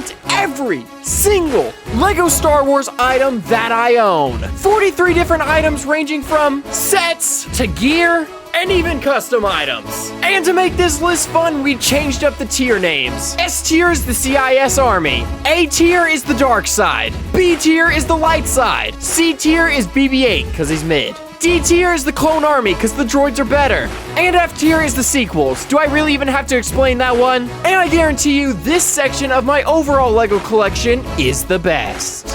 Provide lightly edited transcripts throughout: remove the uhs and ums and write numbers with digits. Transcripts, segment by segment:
ranked every single LEGO Star Wars item that I own. 43 different items ranging from sets to gear and even custom items. And to make this list fun, we changed up the tier names. S tier is the CIS Army. A tier is the dark side. B tier is the light side. C tier is BB-8, because he's mid. D tier is the Clone Army, because the droids are better. And F tier is the sequels. Do I really even have to explain that one? And I guarantee you, this section of my overall LEGO collection is the best.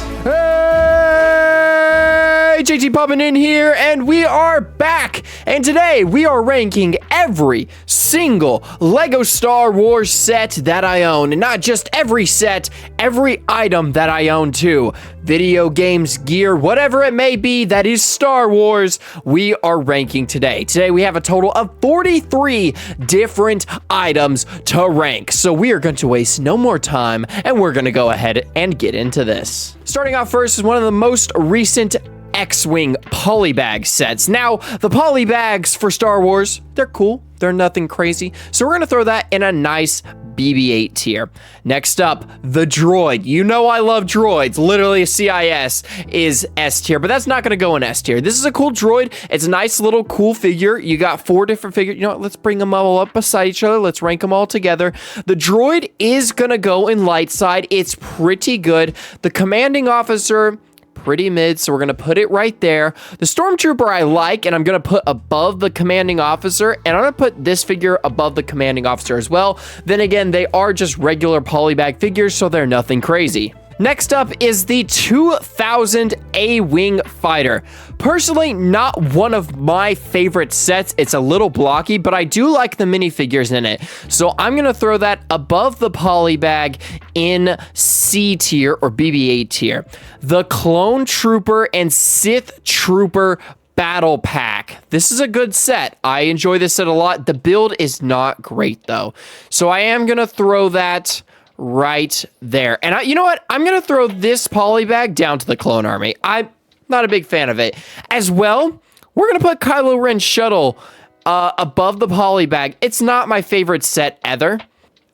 Hey, JT popping in here, and we are back. And today, we are ranking every single LEGO Star Wars set that I own. And not just every set, every item that I own too. Video games, gear, whatever it may be that is Star Wars, we are ranking today. Today, we have a total of 43 different items to rank. So we are going to waste no more time, and we're going to go ahead and get into this. Starting off first is one of the most recent X-Wing polybag sets. Now, the polybags for Star Wars, they're cool. They're nothing crazy. So we're going to throw that in a nice BB-8 tier. Next up, the droid. You know I love droids. Literally, CIS is S tier, but that's not going to go in S tier. This is a cool droid. It's a nice little cool figure. You got 4 different figures. You know what? Let's bring them all up beside each other. Let's rank them all together. The droid is going to go in light side. It's pretty good. The commanding officer, pretty mid, so we're going to put it right there. The Stormtrooper I like, and I'm going to put above the commanding officer, and I'm going to put this figure above the commanding officer as well. Then again, they are just regular polybag figures, so they're nothing crazy. Next up is the 2000 A-Wing Fighter. Personally, not one of my favorite sets. It's a little blocky, but I do like the minifigures in it. So I'm going to throw that above the polybag in C tier or BB-8 tier. The Clone Trooper and Sith Trooper Battle Pack. This is a good set. I enjoy this set a lot. The build is not great, though. So I am going to throw that right there. And you know what? I'm going to throw this polybag down to the Clone Army. I'm not a big fan of it. As well, we're going to put Kylo Ren Shuttle above the polybag. It's not my favorite set either.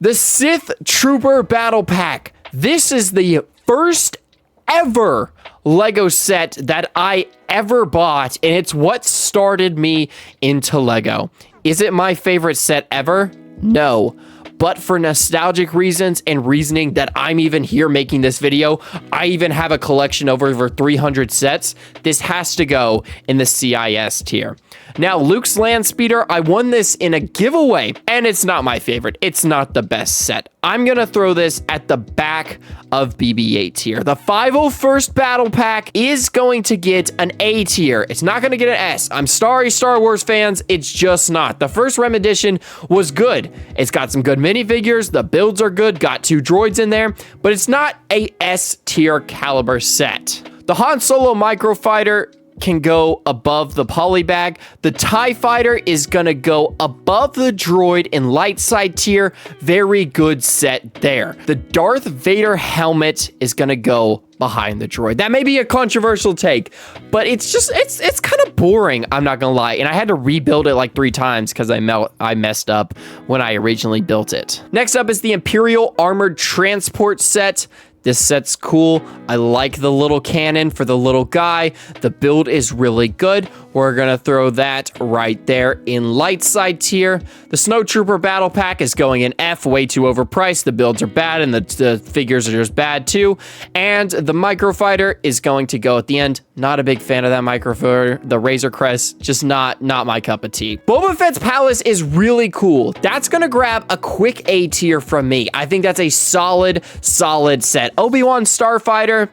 The Sith Trooper Battle Pack. This is the first ever LEGO set that I ever bought, and it's what started me into LEGO. Is it my favorite set ever? No. But for nostalgic reasons and reasoning that I'm even here making this video, I even have a collection of over 300 sets. This has to go in the CIS tier. Now, Luke's Land Speeder, I won this in a giveaway, and it's not my favorite. It's not the best set. I'm going to throw this at the back of BB-8 tier. The 501st Battle Pack is going to get an A tier. It's not going to get an S. I'm sorry, Star Wars fans. It's just not. The first Rem edition was good. It's got some good minifigures. The builds are good. Got 2 droids in there, but it's not a S tier caliber set. The Han Solo Microfighter can go above the polybag. The TIE Fighter is going to go above the droid in light side tier. Very good set there. The Darth Vader helmet is going to go behind the droid. That may be a controversial take, but it's kind of boring, I'm not gonna lie. And I had to rebuild it like 3 times because I messed up when I originally built it. Next up is the Imperial Armored Transport set. This set's cool. I like the little cannon for the little guy. The build is really good. We're gonna throw that right there in light side tier. The Snowtrooper Battle Pack is going in F, way too overpriced. The builds are bad and the figures are just bad too. And the Microfighter is going to go at the end. Not a big fan of that Microfighter. The Razor Crest, just not my cup of tea. Boba Fett's Palace is really cool. That's gonna grab a quick A tier from me. I think that's a solid set. Obi-Wan Starfighter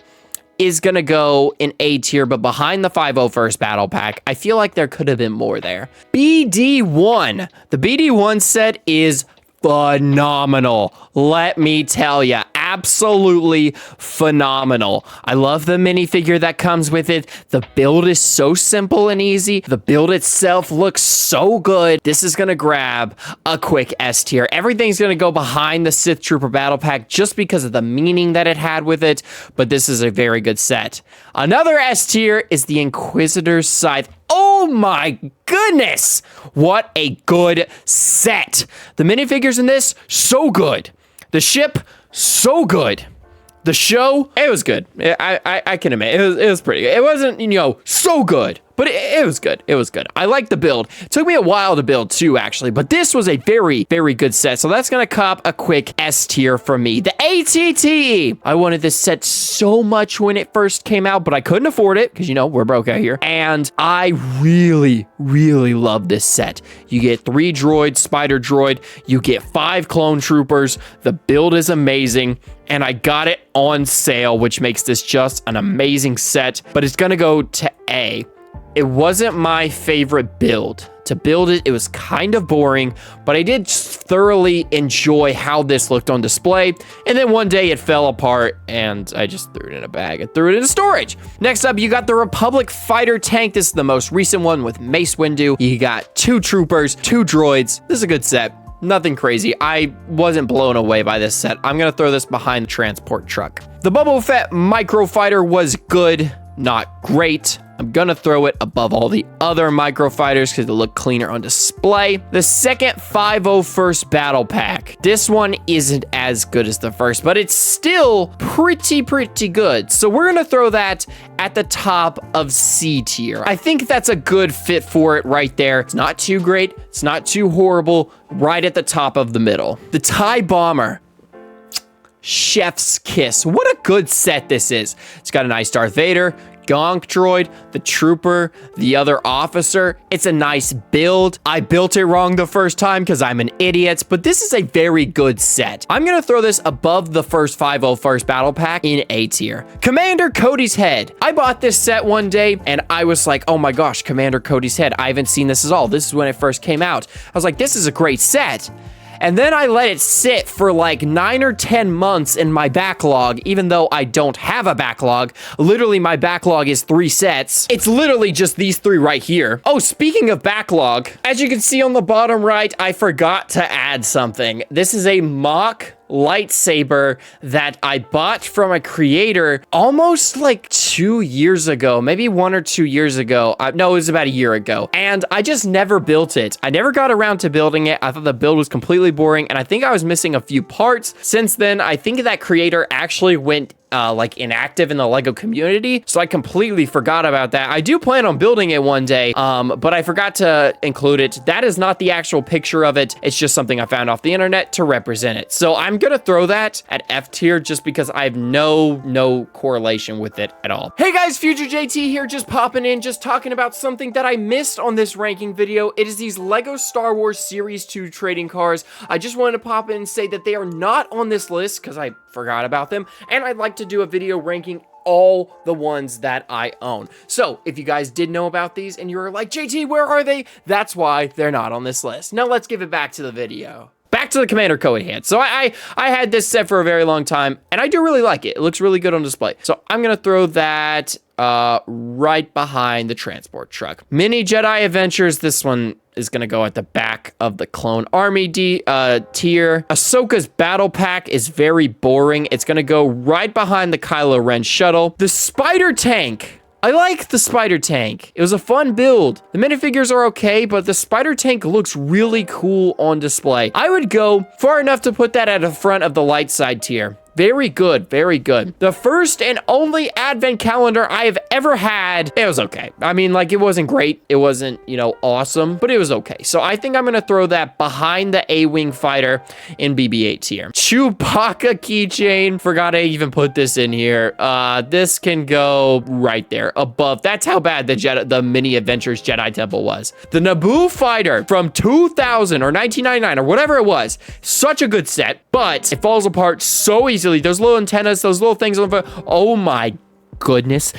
is gonna go in A tier, but behind the 501st Battle Pack. I feel like there could have been more there. BD-1. The BD-1 set is phenomenal. Let me tell you, absolutely phenomenal. I love the minifigure that comes with it. The build is so simple and easy. The build itself looks so good. This is gonna grab a quick S tier. Everything's gonna go behind the Sith Trooper Battle Pack just because of the meaning that it had with it, but this is a very good set. Another S tier is the Inquisitor's Scythe. Oh my goodness! What a good set. The minifigures in this, so good. The ship, so good. The show, it was good. I can admit, it was pretty good. It wasn't, so good, but it was good. It was good. I like the build. It took me a while to build too, actually, but this was a very, very good set. So that's going to cop a quick S tier from me. The ATTE. I wanted this set so much when it first came out, but I couldn't afford it because, we're broke out here. And I really, really love this set. You get 3 droids, spider droid. You get 5 clone troopers. The build is amazing. And I got it on sale, which makes this just an amazing set, but it's gonna go to A. It wasn't my favorite build. To build it, it was kind of boring, but I did thoroughly enjoy how this looked on display. And then one day it fell apart and I just threw it in a bag and threw it in storage. Next up, you got the Republic Fighter Tank. This is the most recent one with Mace Windu. You got 2 troopers, 2 droids. This is a good set. Nothing crazy. I wasn't blown away by this set. I'm gonna throw this behind the transport truck. The Boba Fett Microfighter was good, not great. I'm gonna throw it above all the other microfighters because they look cleaner on display. The second 501st Battle Pack. This one isn't as good as the first, but it's still pretty good. So we're gonna throw that at the top of C tier. I think that's a good fit for it right there. It's not too great. It's not too horrible. Right at the top of the middle. The TIE Bomber. Chef's kiss. What a good set this is. It's got a nice Darth Vader, Gonk droid, the trooper, the other officer. It's a nice build. I built it wrong the first time because I'm an idiot, but this is a very good set. I'm gonna throw this above the first 501st Battle Pack in A tier. Commander Cody's Head. I bought this set one day and I was like, oh my gosh, Commander Cody's Head. I haven't seen this at all. This is when it first came out. I was like, this is a great set. And then I let it sit for like 9 or 10 months in my backlog, even though I don't have a backlog. Literally, my backlog is 3 sets. It's literally just these 3 right here. Oh, speaking of backlog, as you can see on the bottom right, I forgot to add something. This is a mock lightsaber that I bought from a creator almost like 2 years ago, maybe 1 or 2 years ago. No, it was about a year ago. And I just never built it. I never got around to building it. I thought the build was completely boring and I think I was missing a few parts. Since then, I think that creator actually went like inactive in the LEGO community. So I completely forgot about that. I do plan on building it one day, but I forgot to include it. That is not the actual picture of it. It's just something I found off the internet to represent it. So I'm gonna throw that at F tier just because I have no correlation with it at all. Hey guys, Future JT here, just popping in, just talking about something that I missed on this ranking video. It is these LEGO Star Wars Series 2 trading cards. I just wanted to pop in and say that they are not on this list because I forgot about them, and I'd like to do a video ranking all the ones that I own. So if you guys did know about these and you were like, JT, where are they? That's why they're not on this list. Now let's give it back to the video. Back to the Commander Cody Head. So I had this set for a very long time, and I do really like it. It looks really good on display. So I'm gonna throw that right behind the transport truck. Mini Jedi Adventures. This one is gonna go at the back of the Clone Army tier. Ahsoka's Battle Pack is very boring. It's gonna go right behind the Kylo Ren shuttle. The Spider Tank. I like the Spider Tank. It was a fun build. The minifigures are okay, but the Spider Tank looks really cool on display. I would go far enough to put that at the front of the light side tier. Very good, very good. The first and only advent calendar I have ever had, it was okay. I mean, like, it wasn't great. It wasn't, awesome, but it was okay. So I think I'm gonna throw that behind the A-Wing fighter in BB-8 tier. Chewbacca keychain. Forgot I even put this in here. This can go right there above. That's how bad the Mini Adventures Jedi Temple was. The Naboo fighter from 2000 or 1999 or whatever it was. Such a good set, but it falls apart so easily. Those little antennas, those little things on the front. Oh my goodness.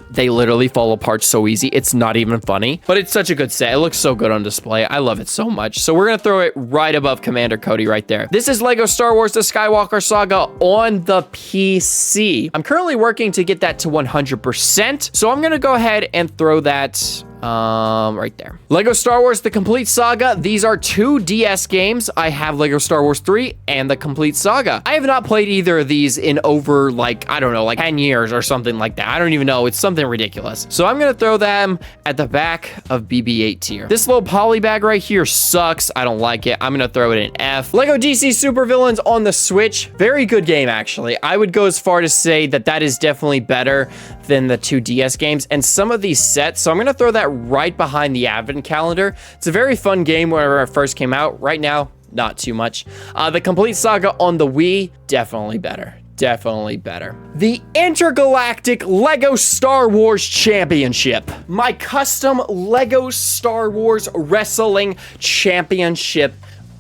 They literally fall apart so easy. It's not even funny, but it's such a good set. It looks so good on display. I love it so much. So we're gonna throw it right above Commander Cody right there. This is LEGO Star Wars The Skywalker Saga on the PC. I'm currently working to get that to 100%. So I'm gonna go ahead and throw that Right there. Lego Star Wars The Complete Saga. These are 2 DS games. I have Lego Star Wars 3 and The Complete Saga. I have not played either of these in over, like, I don't know, like 10 years or something like that. I don't even know. It's something ridiculous. So I'm gonna throw them at the back of BB-8 tier. This little poly bag right here sucks. I don't like it. I'm gonna throw it in F. Lego DC Supervillains on the Switch. Very good game, actually. I would go as far to say that that is definitely better than the 2 DS games and some of these sets. So I'm gonna throw that right behind the Advent Calendar. It's a very fun game whenever it first came out. Right now, not too much. The Complete Saga on the Wii, definitely better. Definitely better. The Intergalactic Lego Star Wars Championship. My custom Lego Star Wars Wrestling Championship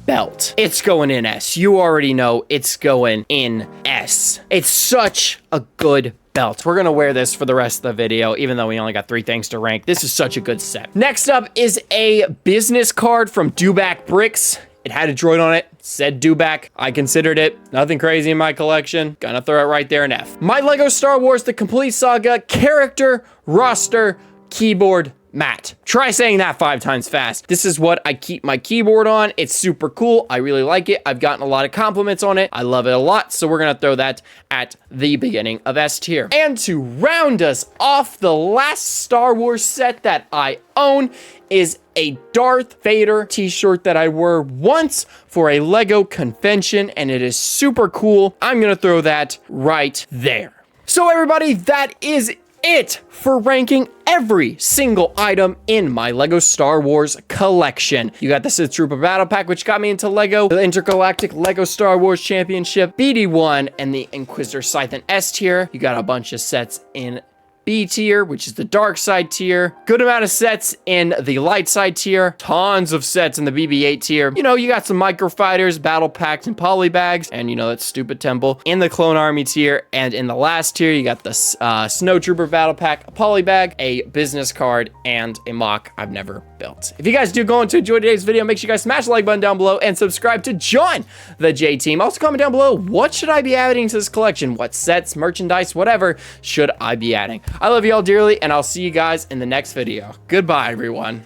belt. It's going in S. You already know it's going in S. It's such a good belt. We're gonna wear this for the rest of the video, even though we only got 3 things to rank. This is such a good set. Next up is a business card from Dewback Bricks. It had a droid on it, said Dewback. I considered it. Nothing crazy in my collection. Gonna throw it right there in F. My Lego Star Wars The Complete Saga character roster keyboard mat. Try saying that 5 times fast. This is what I keep my keyboard on. It's super cool. I really like it. I've gotten a lot of compliments on it. I love it a lot. So we're gonna throw that at the beginning of S tier. And to round us off, the last Star Wars set that I own is a Darth Vader t-shirt that I wore once for a Lego convention, and it is super cool. I'm gonna throw that right there. So everybody, that is it for ranking every single item in my Lego Star Wars collection. You got the Sith Trooper Battle Pack, which got me into Lego, the Intergalactic Lego Star Wars Championship, BD1, and the Inquisitor Scythe in S tier. You got a bunch of sets in B tier, which is the dark side tier. Good amount of sets in the light side tier. Tons of sets in the BB-8 tier. You know, you got some microfighters, battle packs, and poly bags, and you know, that stupid temple. In the Clone Army tier, and in the last tier, you got the Snow Trooper battle pack, a poly bag, a business card, and a mock I've never built. If you guys do go on to enjoy today's video, make sure you guys smash the like button down below and subscribe to join the J Team. Also comment down below, what should I be adding to this collection? What sets, merchandise, whatever should I be adding? I love you all dearly, and I'll see you guys in the next video. Goodbye, everyone.